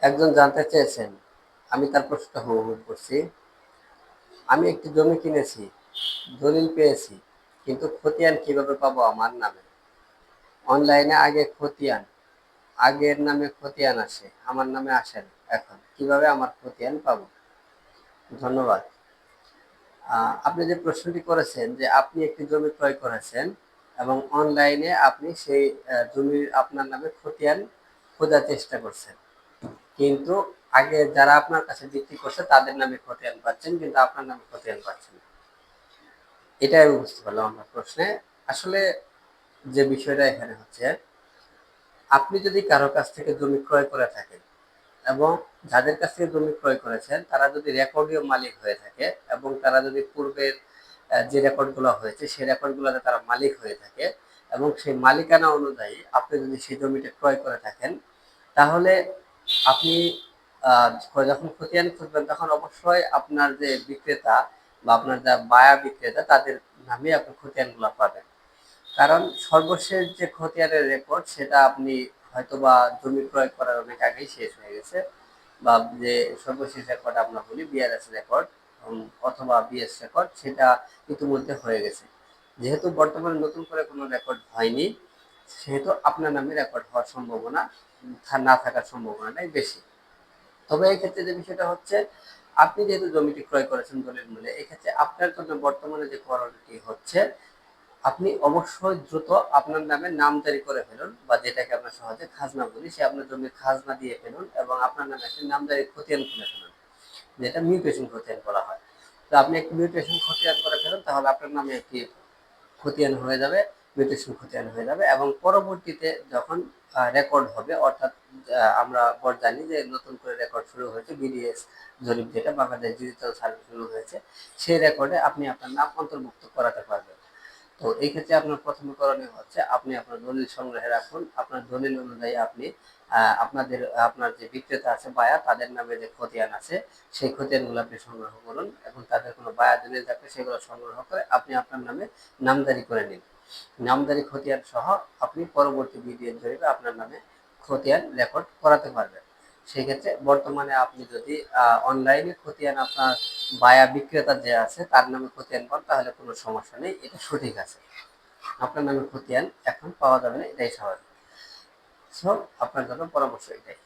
একজন জানতে চেয়েছেন, আমি তার প্রশ্নটা হুবহু করছি। আমি একটি জমি কিনেছি, দলিল পেয়েছি, কিন্তু খতিয়ান কিভাবে পাবো আমার নামে? অনলাইনে আগে খতিয়ান, আগের নামে খতিয়ান আসে, আমার নামে আসে না। এখন কিভাবে আমার খতিয়ান পাবো? ধন্যবাদ। আপনি যে প্রশ্নটি করেছেন যে আপনি একটি জমি ক্রয় করেছেন এবং অনলাইনে আপনি সেই জমির আপনার নামে খতিয়ান খোঁজার চেষ্টা করছেন, কিন্তু আগে যারা আপনার কাছে বিক্রি করছে তাদের নামে খতিয়ান পাচ্ছেন, কিন্তু আপনার নামে খতিয়ান পাচ্ছেন না। এটাই আমি বুঝতে পারলাম আপনার প্রশ্নে। আসলে যে বিষয়টা এখানে হচ্ছে, আপনি যদি কারো কাছ থেকে জমি ক্রয় করে থাকেন এবং যাদের কাছ থেকে জমি ক্রয় করেছেন তারা যদি রেকর্ডীয় মালিক হয়ে থাকে এবং তারা যদি পূর্বের যে রেকর্ডগুলো হয়েছে সেই রেকর্ডগুলোতে তারা মালিক হয়ে থাকে এবং সেই মালিকানা অনুযায়ী আপনি যদি সেই জমিটা ক্রয় করে থাকেন, তাহলে আপনি যখন খতিয়ান খুঁজবেন তখন অবশ্যই আপনার যে বিক্রেতা বা আপনার যা বায়া বিক্রেতা তাদের নামে আপনি খতিয়ানগুলো পাবেন। কারণ সর্বশেষ যে খতিয়ানের রেকর্ড সেটা আপনি হয়তোবা জমি ক্রয় করার অনেক আগেই শেষ হয়ে গেছে, বা যে সর্বশেষ রেকর্ড আমরা বলি বিআরএস রেকর্ড অথবা বিএস রেকর্ড, সেটা ইতিমধ্যে হয়ে গেছে। যেহেতু বর্তমানে নতুন করে কোনো রেকর্ড হয়নি, সেহেতু আপনার নামে রেকর্ড হওয়ার সম্ভাবনা না থাকার সম্ভাবনাটাই বেশি। তবে এই ক্ষেত্রে যে বিষয়টা হচ্ছে, আপনি যেহেতু জমিটি ক্রয় করেছেন দলিল মূল্যে, এক্ষেত্রে আপনার জন্য বর্তমানে যে করণীয়টি হচ্ছে, আপনি অবশ্যই দ্রুত আপনার নামে নামজারি করে ফেলুন, বা যেটাকে আমরা সহজে খাজনা বলি, সে আপনার জমির খাজনা দিয়ে ফেলুন এবং আপনার নামে একটি নামজারি খতিয়ান খুলে ফেলুন, যেটা মিউটেশন খতিয়ান বলা হয়। তো আপনি একটি মিউটেশন খতিয়ান করে ফেলুন, তাহলে আপনার নামে একটি খতিয়ান হয়ে যাবে, মিউটেশন খতিয়ান হয়ে যাবে এবং পরবর্তীতে যখন রেকর্ড হবে, অর্থাৎ আমরা জানি যে নতুন করে রেকর্ড শুরু হয়েছে, বিডিএস জরিপ যেটা বাংলাদেশ ডিজিটাল সার্ভে শুরু হয়েছে, সেই রেকর্ডে আপনি আপনার নাম অন্তর্ভুক্ত করাতে পারবেন। তো এই ক্ষেত্রে আপনার প্রথম করণীয় হচ্ছে আপনি আপনার দলিল সংগ্রহে রাখুন। আপনার দলিল অনুযায়ী আপনি আপনার যে বিক্রেতা আছে বায়া, তাদের নামে যে খতিয়ান আছে সেই খতিয়ানগুলো আপনি সংগ্রহ করুন এবং তাদের কোনো বায়া দলিল থাকলে সেগুলো সংগ্রহ করে আপনি আপনার নামে নামজারি করে নিন। নামজারি খতিয়ান সহ আপনি পরবর্তী বিডিএস জরিপে আপনার নামে খতিয়ান রেকর্ড করাতে পারবেন। সেক্ষেত্রে বর্তমানে আপনি যদি অনলাইনে খতিয়ান আপনার বায়া বিক্রেতা যে আছে তার নামে খতিয়ান পান, তাহলে কোনো সমস্যা নেই, এটা সঠিক আছে। আপনার নামে খতিয়ান এখন পাওয়া যাবে না, এটাই স্বাভাবিক। সো আপনার জন্য পরামর্শ এটাই।